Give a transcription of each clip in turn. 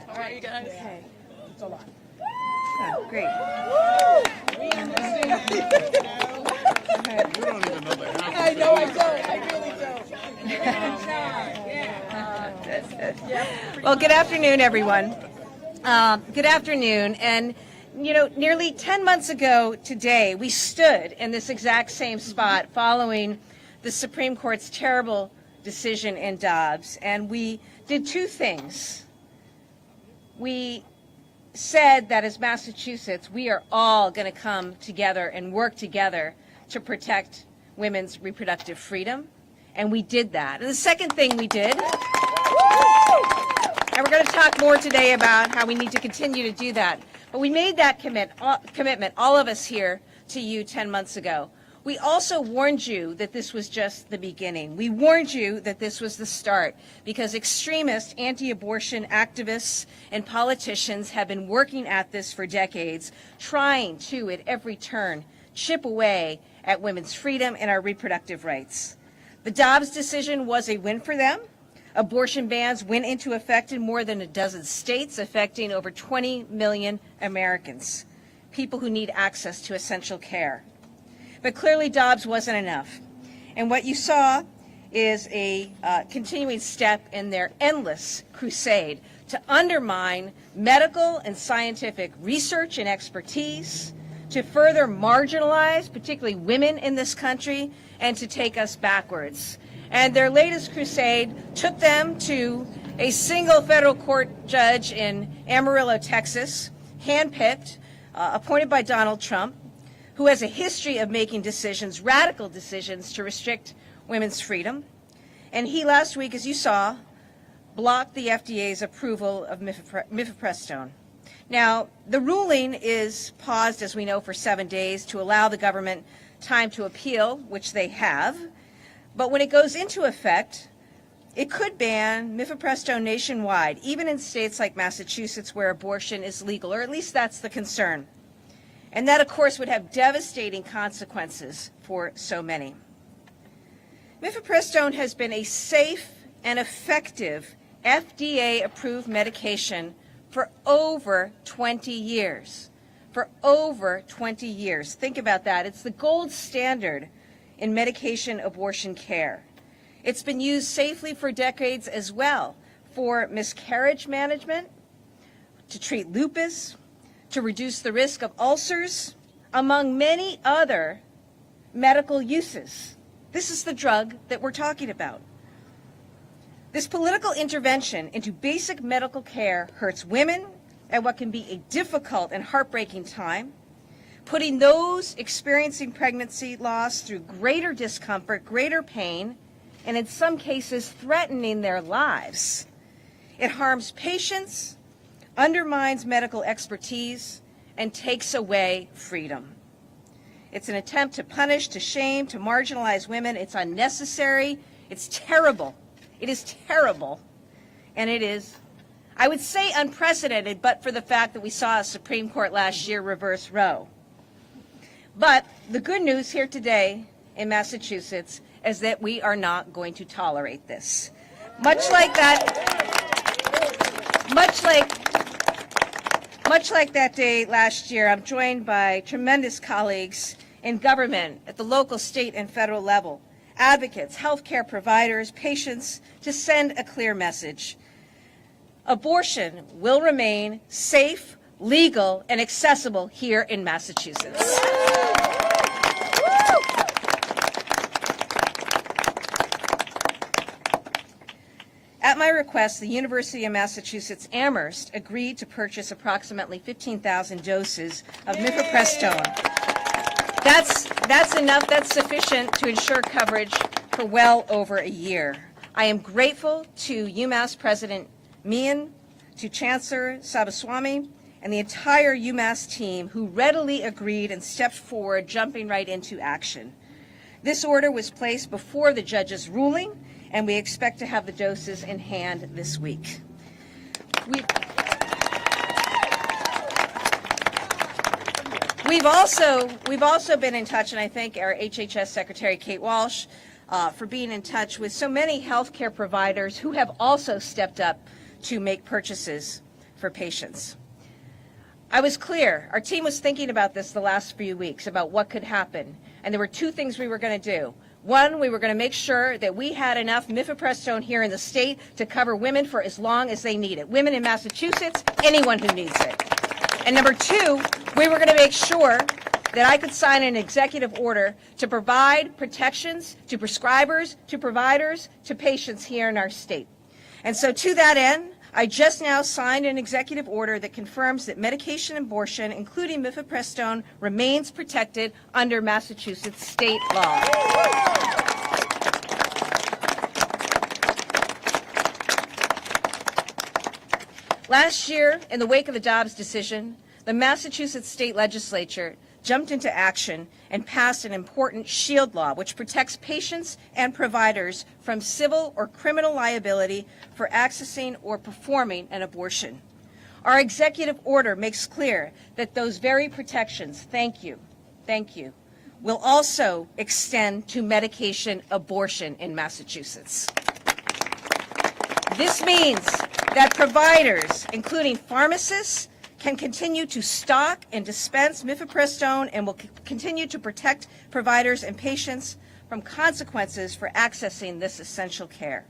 All right, you guys. Okay. It's a lot. Oh, great. We understand. We don't even know the half. I know, I don't. I really don't. Well, good afternoon, everyone. Good afternoon. And, you know, nearly 10 months ago today, we stood in this exact same spot following the Supreme Court's terrible decision in Dobbs. And we did two things. We said that as Massachusetts, we are all going to come together and work together to protect women's reproductive freedom. And we did that. And the second thing we did, and we're going to talk more today about how we need to continue to do that, but we made that commitment, all of us here, to you 10 months ago. We also warned you that this was just the beginning. We warned you that this was the start because extremist anti-abortion activists and politicians have been working at this for decades, trying to, at every turn, chip away at women's freedom and our reproductive rights. The Dobbs decision was a win for them. Abortion bans went into effect in more than a dozen states, affecting over 20 million Americans, people who need access to essential care. But clearly Dobbs wasn't enough. And what you saw is a continuing step in their endless crusade to undermine medical and scientific research and expertise, to further marginalize, particularly women in this country, and to take us backwards. And their latest crusade took them to a single federal court judge in Amarillo, Texas, handpicked, appointed by Donald Trump, who has a history of making decisions, radical decisions, to restrict women's freedom. And he last week, as you saw, blocked the FDA's approval of Mifepristone. Now, the ruling is paused, as we know, for 7 days to allow the government time to appeal, which they have. But when it goes into effect, it could ban Mifepristone nationwide, even in states like Massachusetts where abortion is legal, or at least that's the concern. And that, of course, would have devastating consequences for so many. Mifepristone has been a safe and effective FDA-approved medication for over 20 years. For over 20 years. Think about that. It's the gold standard in medication abortion care. It's been used safely for decades as well for miscarriage management, to treat lupus, to reduce the risk of ulcers, among many other medical uses. This is the drug that we're talking about. This political intervention into basic medical care hurts women at what can be a difficult and heartbreaking time, putting those experiencing pregnancy loss through greater discomfort, greater pain, and in some cases threatening their lives. It harms patients, undermines medical expertise, and takes away freedom. It's an attempt to punish, to shame, to marginalize women. It's unnecessary. It's terrible. It is terrible. And it is, I would say, unprecedented, but for the fact that we saw a Supreme Court last year reverse Roe. But the good news here today in Massachusetts is that we are not going to tolerate this. Much like that day last year, I'm joined by tremendous colleagues in government at the local, state, and federal level, advocates, healthcare providers, patients, to send a clear message. Abortion will remain safe, legal, and accessible here in Massachusetts. At my request, the University of Massachusetts Amherst agreed to purchase approximately 15,000 doses of Mifepristone. That's enough, that's sufficient to ensure coverage for well over a year. I am grateful to UMass President Meehan, to Chancellor Sabaswamy, and the entire UMass team who readily agreed and stepped forward, jumping right into action. This order was placed before the judge's ruling, and we expect to have the doses in hand this week. We've also been in touch, and I thank our HHS Secretary Kate Walsh for being in touch with so many healthcare providers who have also stepped up to make purchases for patients. I was clear. Our team was thinking about this the last few weeks, about what could happen. And there were two things we were going to do. One, we were going to make sure that we had enough Mifepristone here in the state to cover women for as long as they need it. Women in Massachusetts, anyone who needs it. And number two, we were going to make sure that I could sign an executive order to provide protections to prescribers, to providers, to patients here in our state. And so to that end, I just now signed an executive order that confirms that medication abortion, including Mifepristone, remains protected under Massachusetts state law. Last year, in the wake of the Dobbs decision, the Massachusetts state legislature jumped into action and passed an important SHIELD law, which protects patients and providers from civil or criminal liability for accessing or performing an abortion. Our executive order makes clear that those very protections, thank you, will also extend to medication abortion in Massachusetts. This means that providers, including pharmacists, can continue to stock and dispense Mifepristone and will continue to protect providers and patients from consequences for accessing this essential care.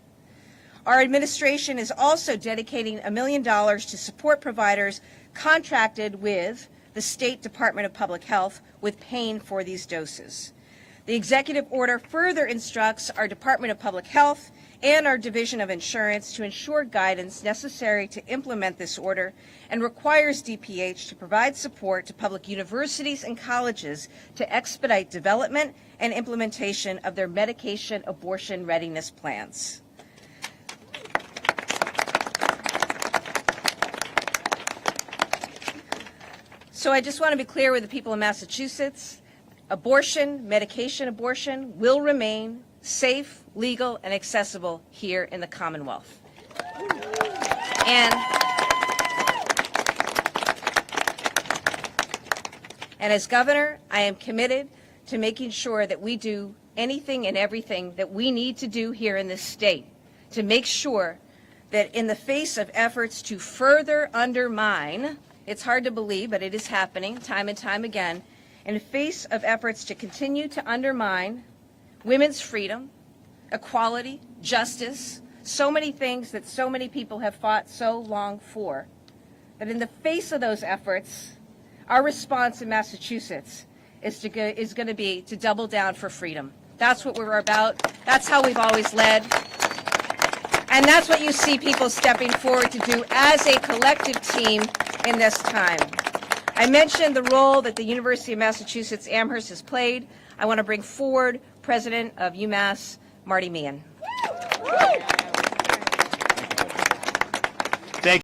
Our administration is also dedicating $1 million to support providers contracted with the State Department of Public Health with paying for these doses. The executive order further instructs our Department of Public Health and our Division of Insurance to ensure guidance necessary to implement this order and requires DPH to provide support to public universities and colleges to expedite development and implementation of their medication abortion readiness plans. So I just want to be clear with the people of Massachusetts. Abortion, medication abortion, will remain safe, legal, and accessible here in the Commonwealth. And as governor, I am committed to making sure that we do anything and everything that we need to do here in this state to make sure that in the face of efforts to further undermine, it's hard to believe, but it is happening time and time again, in the face of efforts to continue to undermine women's freedom, equality, justice, so many things that so many people have fought so long for, that in the face of those efforts, our response in Massachusetts is going to be to double down for freedom. That's what we're about. That's how we've always led. And that's what you see people stepping forward to do as a collective team in this time. I mentioned the role that the University of Massachusetts Amherst has played. I want to bring forward President of UMass, Marty Meehan.